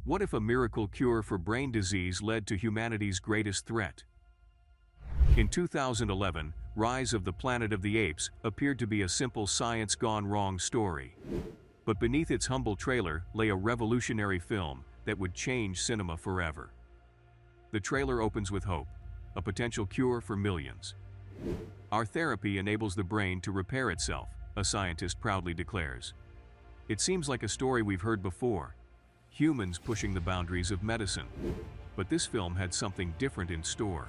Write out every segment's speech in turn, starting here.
What if a miracle cure for brain disease led to humanity's greatest threat? In 2011, Rise of the Planet of the Apes appeared to be a simple science gone wrong story. But beneath its humble trailer lay a revolutionary film that would change cinema forever. The trailer opens with hope, a potential cure for millions. Our therapy enables the brain to repair itself, a scientist proudly declares. It seems like a story we've heard before, humans pushing the boundaries of medicine. But this film had something different in store.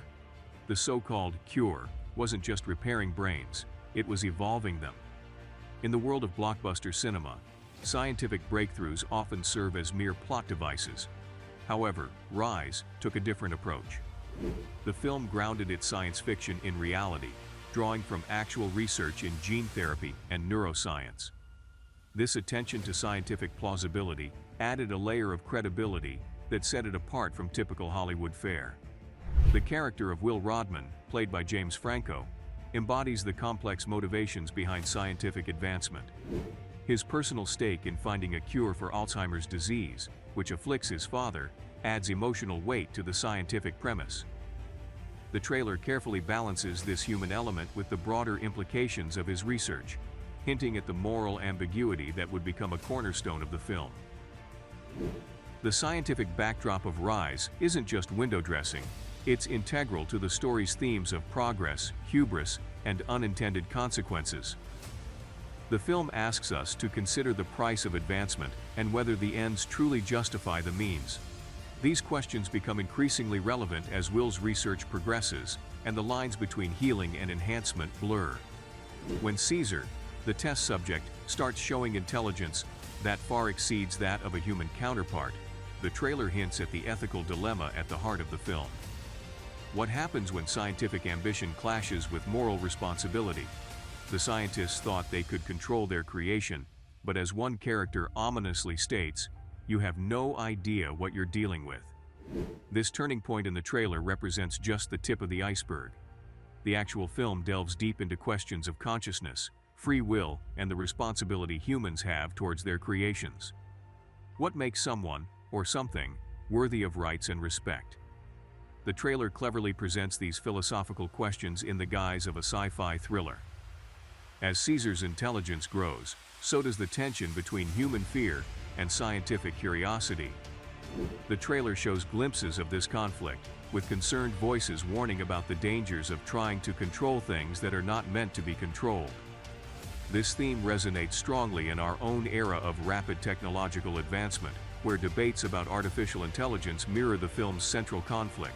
The so-called cure wasn't just repairing brains, it was evolving them. In the world of blockbuster cinema, scientific breakthroughs often serve as mere plot devices. However, Rise took a different approach. The film grounded its science fiction in reality, drawing from actual research in gene therapy and neuroscience. This attention to scientific plausibility added a layer of credibility that set it apart from typical Hollywood fare. The character of Will Rodman, played by James Franco, embodies the complex motivations behind scientific advancement. His personal stake in finding a cure for Alzheimer's disease, which afflicts his father, adds emotional weight to the scientific premise. The trailer carefully balances this human element with the broader implications of his research, hinting at the moral ambiguity that would become a cornerstone of the film. The scientific backdrop of Rise isn't just window dressing, it's integral to the story's themes of progress, hubris, and unintended consequences. The film asks us to consider the price of advancement and whether the ends truly justify the means. These questions become increasingly relevant as Will's research progresses and the lines between healing and enhancement blur. When Caesar, the test subject, starts showing intelligence that far exceeds that of a human counterpart, the trailer hints at the ethical dilemma at the heart of the film. What happens when scientific ambition clashes with moral responsibility? The scientists thought they could control their creation, but as one character ominously states, you have no idea what you're dealing with. This turning point in the trailer represents just the tip of the iceberg. The actual film delves deep into questions of consciousness, free will, and the responsibility humans have towards their creations. What makes someone, or something, worthy of rights and respect? The trailer cleverly presents these philosophical questions in the guise of a sci-fi thriller. As Caesar's intelligence grows, so does the tension between human fear and scientific curiosity. The trailer shows glimpses of this conflict, with concerned voices warning about the dangers of trying to control things that are not meant to be controlled. This theme resonates strongly in our own era of rapid technological advancement, where debates about artificial intelligence mirror the film's central conflict.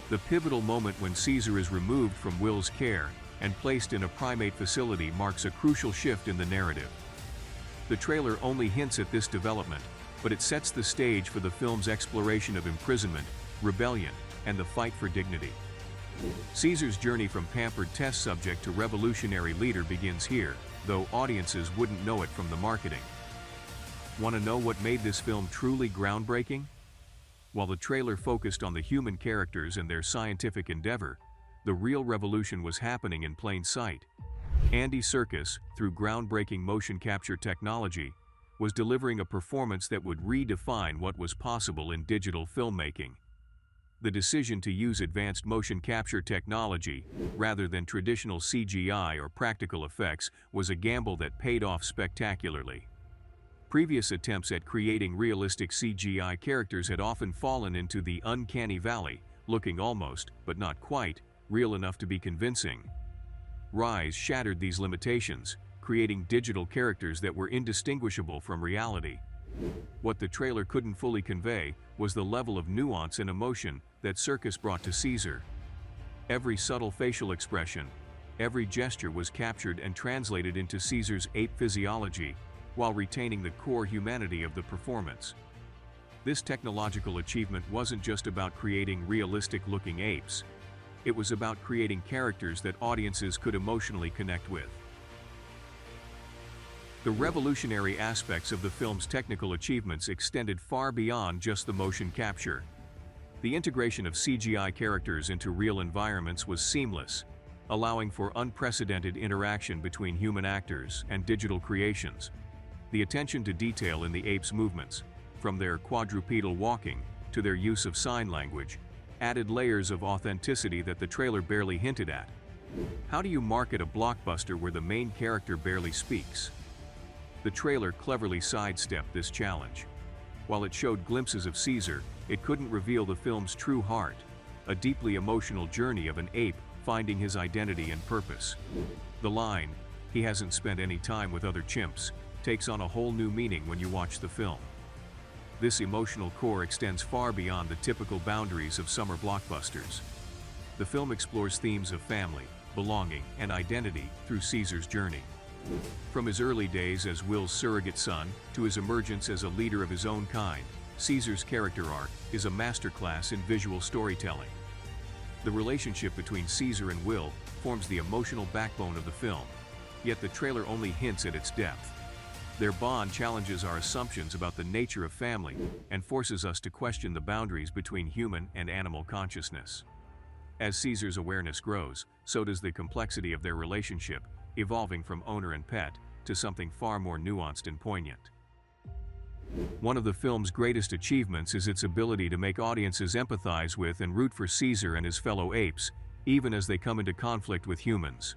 The pivotal moment when Caesar is removed from Will's care and placed in a primate facility marks a crucial shift in the narrative. The trailer only hints at this development, but it sets the stage for the film's exploration of imprisonment, rebellion, and the fight for dignity. Caesar's journey from pampered test subject to revolutionary leader begins here, though audiences wouldn't know it from the marketing. Want to know what made this film truly groundbreaking? While the trailer focused on the human characters and their scientific endeavor, the real revolution was happening in plain sight. Andy Serkis, through groundbreaking motion capture technology, was delivering a performance that would redefine what was possible in digital filmmaking. The decision to use advanced motion capture technology, rather than traditional CGI or practical effects, was a gamble that paid off spectacularly. Previous attempts at creating realistic CGI characters had often fallen into the uncanny valley, looking almost, but not quite, real enough to be convincing. Rise shattered these limitations, creating digital characters that were indistinguishable from reality. What the trailer couldn't fully convey was the level of nuance and emotion that Serkis brought to Caesar. Every subtle facial expression, every gesture was captured and translated into Caesar's ape physiology, while retaining the core humanity of the performance. This technological achievement wasn't just about creating realistic-looking apes. It was about creating characters that audiences could emotionally connect with. The revolutionary aspects of the film's technical achievements extended far beyond just the motion capture. The integration of CGI characters into real environments was seamless, allowing for unprecedented interaction between human actors and digital creations. The attention to detail in the apes' movements, from their quadrupedal walking to their use of sign language, added layers of authenticity that the trailer barely hinted at. How do you market a blockbuster where the main character barely speaks? The trailer cleverly sidestepped this challenge. While it showed glimpses of Caesar, it couldn't reveal the film's true heart, a deeply emotional journey of an ape finding his identity and purpose. The line, "He hasn't spent any time with other chimps," takes on a whole new meaning when you watch the film. This emotional core extends far beyond the typical boundaries of summer blockbusters. The film explores themes of family, belonging, and identity through Caesar's journey. From his early days as Will's surrogate son to his emergence as a leader of his own kind, Caesar's character arc is a masterclass in visual storytelling. The relationship between Caesar and Will forms the emotional backbone of the film, yet the trailer only hints at its depth. Their bond challenges our assumptions about the nature of family and forces us to question the boundaries between human and animal consciousness. As Caesar's awareness grows, so does the complexity of their relationship, evolving from owner and pet to something far more nuanced and poignant. One of the film's greatest achievements is its ability to make audiences empathize with and root for Caesar and his fellow apes, even as they come into conflict with humans.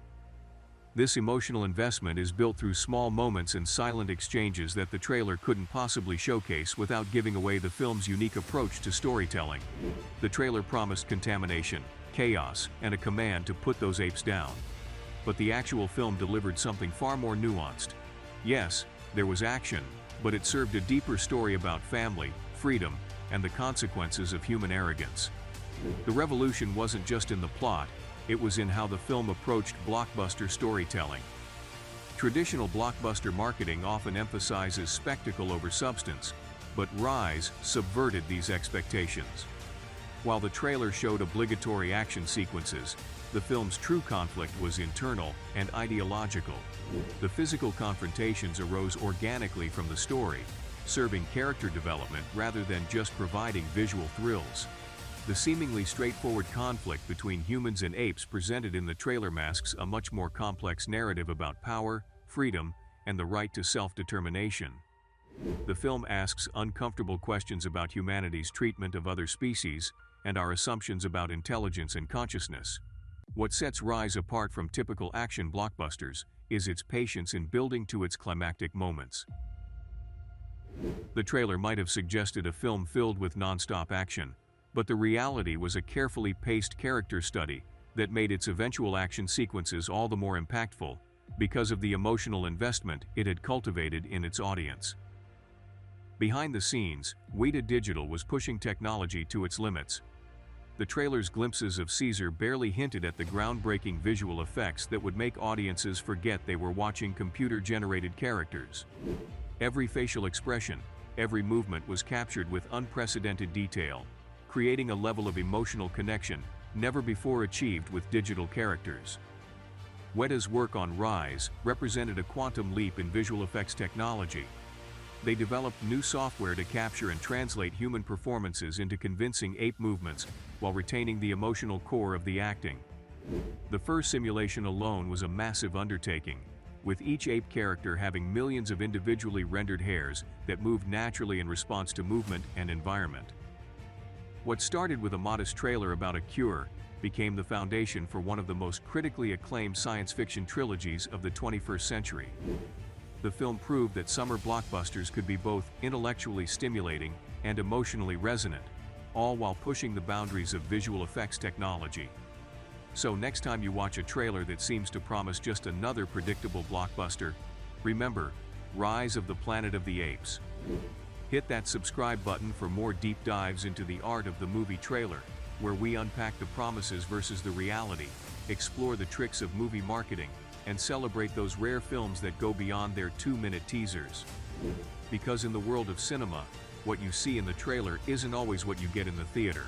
This emotional investment is built through small moments and silent exchanges that the trailer couldn't possibly showcase without giving away the film's unique approach to storytelling. The trailer promised contamination, chaos, and a command to put those apes down. But the actual film delivered something far more nuanced. Yes, there was action, but it served a deeper story about family, freedom, and the consequences of human arrogance. The revolution wasn't just in the plot, it was in how the film approached blockbuster storytelling. Traditional blockbuster marketing often emphasizes spectacle over substance, but Rise subverted these expectations. While the trailer showed obligatory action sequences, the film's true conflict was internal and ideological. The physical confrontations arose organically from the story, serving character development rather than just providing visual thrills. The seemingly straightforward conflict between humans and apes presented in the trailer masks a much more complex narrative about power, freedom, and the right to self-determination. The film asks uncomfortable questions about humanity's treatment of other species and our assumptions about intelligence and consciousness. What sets Rise apart from typical action blockbusters is its patience in building to its climactic moments. The trailer might have suggested a film filled with non-stop action, but the reality was a carefully paced character study that made its eventual action sequences all the more impactful because of the emotional investment it had cultivated in its audience. Behind the scenes, Weta Digital was pushing technology to its limits. The trailer's glimpses of Caesar barely hinted at the groundbreaking visual effects that would make audiences forget they were watching computer-generated characters. Every facial expression, every movement was captured with unprecedented detail, creating a level of emotional connection never before achieved with digital characters. Weta's work on Rise represented a quantum leap in visual effects technology. They developed new software to capture and translate human performances into convincing ape movements while retaining the emotional core of the acting. The first simulation alone was a massive undertaking, with each ape character having millions of individually rendered hairs that moved naturally in response to movement and environment. What started with a modest trailer about a cure became the foundation for one of the most critically acclaimed science fiction trilogies of the 21st century. The film proved that summer blockbusters could be both intellectually stimulating and emotionally resonant, all while pushing the boundaries of visual effects technology. So next time you watch a trailer that seems to promise just another predictable blockbuster, remember, Rise of the Planet of the Apes. Hit that subscribe button for more deep dives into the art of the movie trailer, where we unpack the promises versus the reality, explore the tricks of movie marketing, and celebrate those rare films that go beyond their 2-minute teasers. Because in the world of cinema, what you see in the trailer isn't always what you get in the theater.